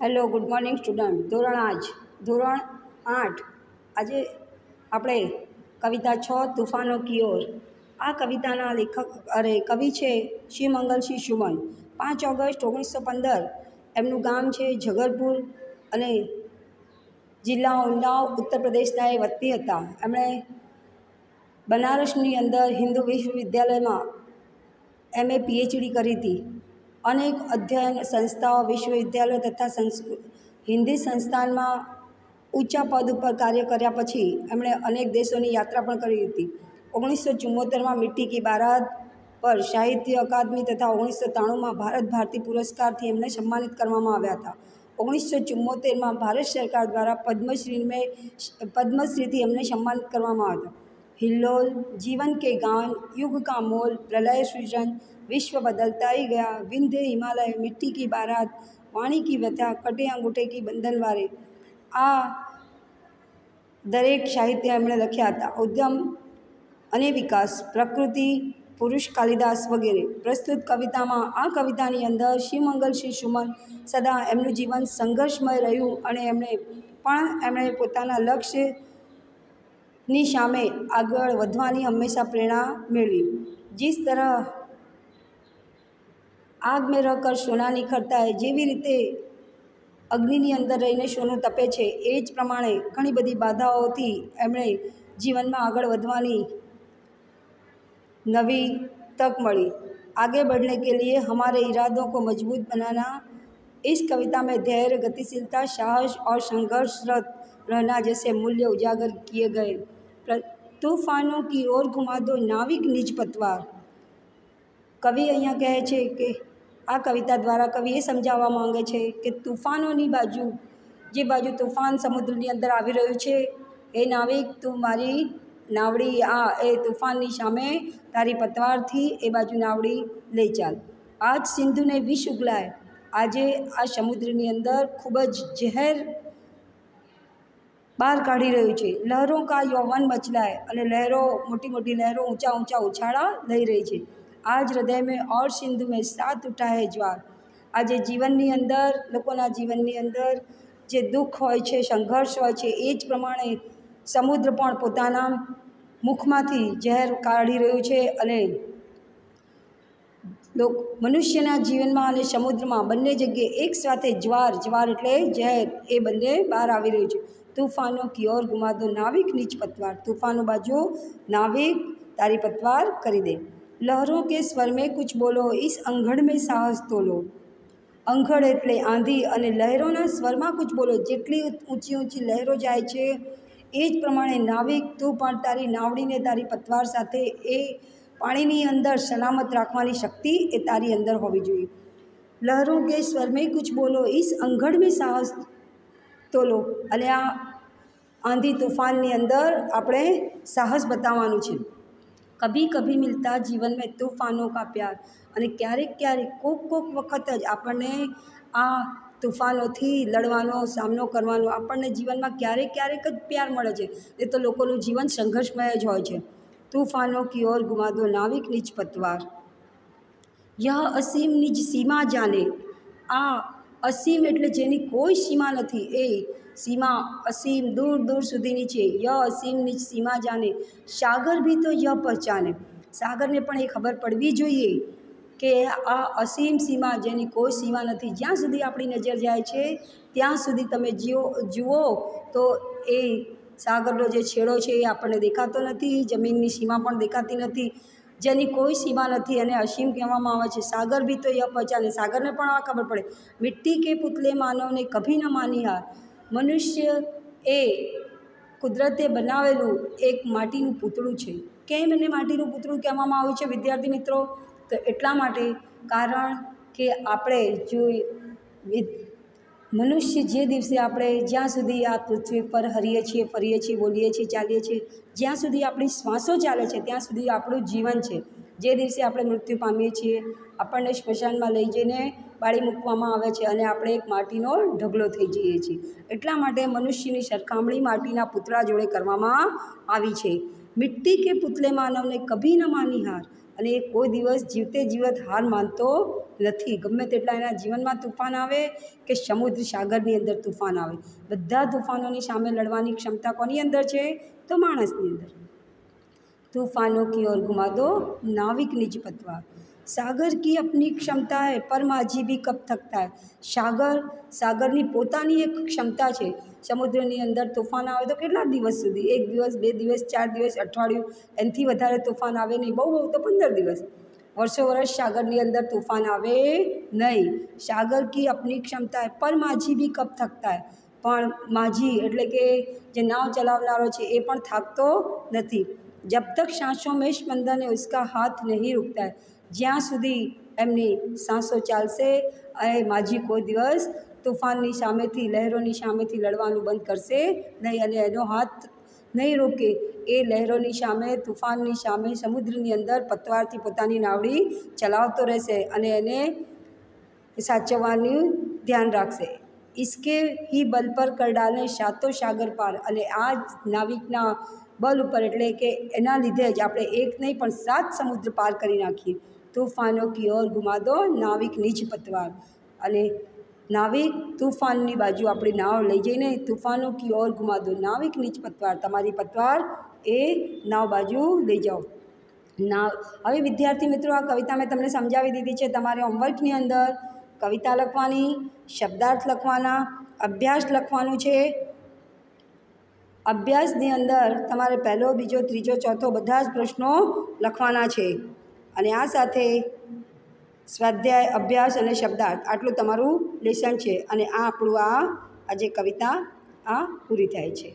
Hello, good morning student. ધોરણ 8 આજે આપણે કવિતા 6 તૂફાનો કી ઓર. આ કવિતાના કવિ છે શિવમંગલસિંહ સુમન. 5 ઓગસ્ટ 1915 એમનું ગામ છે ઝગરપુર અને જિલ્લા ઉન્નાવ ઉત્તર પ્રદેશના એ વતની હતા. એમણે બનારસની અંદર હિન્દુ વિશ્વવિદ્યાલયમાં MA PhD કરી હતી. અનેક અધ્યયન સંસ્થાઓ, વિશ્વવિદ્યાલયો તથા હિન્દી સંસ્થાનમાં ઊંચા પદ ઉપર કાર્ય કર્યા પછી એમણે અનેક દેશોની યાત્રા પણ કરી હતી. 1974માં મિટ્ટી કી બારાત પર સાહિત્ય અકાદમી તથા 1993માં ભારત ભારતી પુરસ્કારથી એમને સન્માનિત કરવામાં આવ્યા હતા. 1974માં ભારત સરકાર દ્વારા પદ્મશ્રીથી એમને સન્માનિત કરવામાં આવ્યા હતા. हिल्लोल, जीवन के गान, युग का मोल, प्रलय सृजन, विश्व बदलता ही गया, विंध्य हिमालय, मिट्टी की बारात, वाणी की व्यथा, कटे अंगूठे की बंधन वारे, આ દરેક સાહિત્ય એમણે લખ્યા હતા. ઉદ્યમ અને વિકાસ, પ્રકૃતિ, પુરુષ કાલિદાસ વગેરે. પ્રસ્તુત કવિતામાં આ કવિતાની અંદર શિવમંગલસિંહ સુમન સદા એમનું જીવન સંઘર્ષમય રહ્યું અને એમણે પોતાના લક્ષ્યની સામે આગળ વધવાની હંમેશા પ્રેરણા મેળવી. जिस तरह आग में रहकर सोना निखरता है, જેવી રીતે અગ્નિની અંદર રહીને સોનું તપે છે, એ જ પ્રમાણે ઘણી બધી બાધાઓથી એમણે જીવનમાં આગળ વધવાની નવી તક મળી. आगे बढ़ने के लिए हमारे इरादों को मजबूत बनाना, इस कविता में धैर्य, गतिशीलता, साहस और संघर्षरत रहना जैसे मूल्य उजागर किए गए. तूफानों की ओर घुमा दो नाविक निज पतवार. કવિ અહીંયા કહે છે કે આ કવિતા દ્વારા કવિ એ સમજાવવા માંગે છે કે તૂફાનોની બાજુ, જે બાજુ તૂફાન સમુદ્રની અંદર આવી રહ્યું છે, એ નાવિક તું મારી નાવડી એ તૂફાનની સામે તારી પતવારથી એ બાજુ નાવડી લઈ ચાલ. આજ સિંધુને વિષ ઉગલાય, આજે આ સમુદ્રની અંદર ખૂબ જ ઝેર બહાર કાઢી રહ્યું છે. લહેરો કા યૌવન મચલાય, અને લહેરો, મોટી મોટી લહેરો ઊંચા ઊંચા ઉછાળા લઈ રહી છે. આજ હૃદય મેં ઓર સિંધુ મેં સાથ ઉઠા હૈ જ્વાર. આજે જીવનની અંદર, લોકોના જીવનની અંદર જે દુઃખ હોય છે, સંઘર્ષ હોય છે, એ જ પ્રમાણે સમુદ્ર પણ પોતાના મુખમાંથી ઝેર કાઢી રહ્યું છે અને મનુષ્યના જીવનમાં અને સમુદ્રમાં બંને જગ્યાએ એક સાથે જ્વાર એટલે ઝેર, એ બંને બહાર આવી રહ્યું છે. तूफानों की ओर घुमा दो नाविक निज पतवार. तूफानों बाजू नाविक तारी पतवार કરી દે. लहरों के स्वर में कुछ बोलो, इस अंगड़ में साहस तोलो. અંઘડ એટલે આંધી, અને લહેરોના સ્વરમાં કુછ બોલો, જેટલી ઊંચી ઊંચી લહેરો જાય છે એ જ પ્રમાણે નાવિક તું પણ તારી નાવડીને તારી પતવાર સાથે એ પાણીની અંદર સલામત રાખવાની શક્તિ એ તારી અંદર હોવી જોઈએ. લહેરોं के स्वर में कुछ बोलो, इस अंगड़ में साहस તોલો. અને આ આંધી તૂફાનની અંદર આપણે સાહસ બતાવવાનું છે. કભી કભી મિલતા જીવન મેં તૂફાનો કા પ્યાર. અને ક્યારેક ક્યારેક કોક વખત જ આપણને આ તૂફાનોથી લડવાનો, સામનો કરવાનો, આપણને જીવનમાં ક્યારેક જ પ્યાર મળે છે. એ તો લોકોનું જીવન સંઘર્ષમય જ હોય છે. તૂફાનો કી ઓર ઘુમા દો નાવિક નિજ પતવાર. યહ અસીમ નિજ સીમા જાને. આ અસીમ એટલે જેની કોઈ સીમા નથી, એ સીમા અસીમ દૂર દૂર સુધીની છે. ય અસીમ નિજ સીમા જાને, સાગર ભી તો ય પહચાને. સાગરને પણ એ ખબર પડવી જોઈએ કે આ અસીમ સીમા, જેની કોઈ સીમા નથી, જ્યાં સુધી આપણી નજર જાય છે ત્યાં સુધી તમે જુઓ તો એ સાગરનો જે છેડો છે એ આપણને દેખાતો નથી, જમીનની સીમા પણ દેખાતી નથી, જેની કોઈ સીમા નથી, અને અસીમ કહેવામાં આવે છે. સાગર ભી તો ય પહચાને, સાગરને પણ આ ખબર પડે. મિટ્ટી કે પુતલે માનવને કભી ન માની હાર. મનુષ્ય એ કુદરતે બનાવેલું એક માટીનું પૂતળું છે. કેમ એને માટીનું પૂતળું કહેવામાં આવ્યું છે વિદ્યાર્થી મિત્રો? તો એટલા માટે, કારણ કે આપણે જો મનુષ્ય જે દિવસે આપણે જ્યાં સુધી આ પૃથ્વી પર હરીએ છીએ, ફરીએ છીએ, બોલીએ છીએ, ચાલીએ છીએ, જ્યાં સુધી આપણી શ્વાસો ચાલે છે ત્યાં સુધી આપણું જીવન છે. જે દિવસે આપણે મૃત્યુ પામીએ છીએ, આપણને સ્મશાનમાં લઈ જઈને બાળી મૂકવામાં આવે છે અને આપણે એક માટીનો ઢગલો થઈ જઈએ છીએ. એટલા માટે મનુષ્યની સરખામણી માટીના પૂતળા જોડે કરવામાં આવી છે. મિટ્ટી કે પુતલે માનવને કભી ન માની હાર. અને એ કોઈ દિવસ જીવતે જીવત હાર માનતો નથી. ગમે તેટલા એના જીવનમાં તૂફાન આવે કે સમુદ્ર સાગરની અંદર તૂફાન આવે, બધા તૂફાનોની સામે લડવાની ક્ષમતા કોની અંદર છે? તો માણસની અંદર. तूफानों की ओर घुमा दो नाविक निज पतवार, सागर की अपनी क्षमता है पर माझी भी कब थकता है. સાગરની પોતાની એક ક્ષમતા છે. સમુદ્રની અંદર તોફાન આવે તો કેટલા દિવસ સુધી? 1 દિવસ, 2 દિવસ, 4 દિવસ, અઠવાડિયું, એનાથી વધારે તોફાન આવે નહીં. બહુ તો 15 દિવસ. વર્ષો વર્ષ સાગરની અંદર તોફાન આવે નહીં. સાગર કી અપની ક્ષમતા હે પર माझी भी कब थकता है. પણ माझी એટલે કે જે નાવ ચલાવનારો છે એ પણ થાકતો નથી. जब तक सांसों में स्पंदन है उसका हाथ नहीं रुकता है. જ્યાં સુધી એમની સાંસો ચાલશે એ माझी કોઈ દિવસ તોફાનની સામેથી, લહેરોની સામેથી લડવાનું બંધ કરશે નહીં અને એનો હાથ નહીં રોકે. એ લહેરોની સામે, તૂફાનની સામે સમુદ્રની અંદર પતવારથી પોતાની નાવડી ચલાવતો રહેશે અને એને સાચવવાનું ધ્યાન રાખશે. इसके ही बल पर कर डालें सातों सागर पार. અને આ જ નાવિકના બલ ઉપર એટલે કે એના લીધે જ આપણે એક નહીં પણ 7 સમુદ્ર પાર કરી નાખીએ. તૂફાનો કી ઓર ઘુમા દો નાવિક નિજ પતવાર. અને નાવિક તૂફાનની બાજુ આપણી નાવ લઈ જઈને તૂફાનો કી ઓર ઘુમા દો નાવિક નિજ પતવાર, તમારી પતવાર એ નાવ બાજુ લઈ જાઓ. નાવ. હવે વિદ્યાર્થી મિત્રો, આ કવિતા મેં તમને સમજાવી દીધી છે. તમારે હોમવર્કની અંદર કવિતા લખવાની, શબ્દાર્થ લખવાના, અભ્યાસ લખવાનું છે. અભ્યાસની અંદર તમારે પહેલો, બીજો, ત્રીજો, ચોથો બધા જ પ્રશ્નો લખવાના છે. અને આ સાથે સ્વાધ્યાય, અભ્યાસ અને શબ્દાર્થ આટલું તમારું લેસન છે. અને આ આપણું આ જે કવિતા પૂરી થાય છે.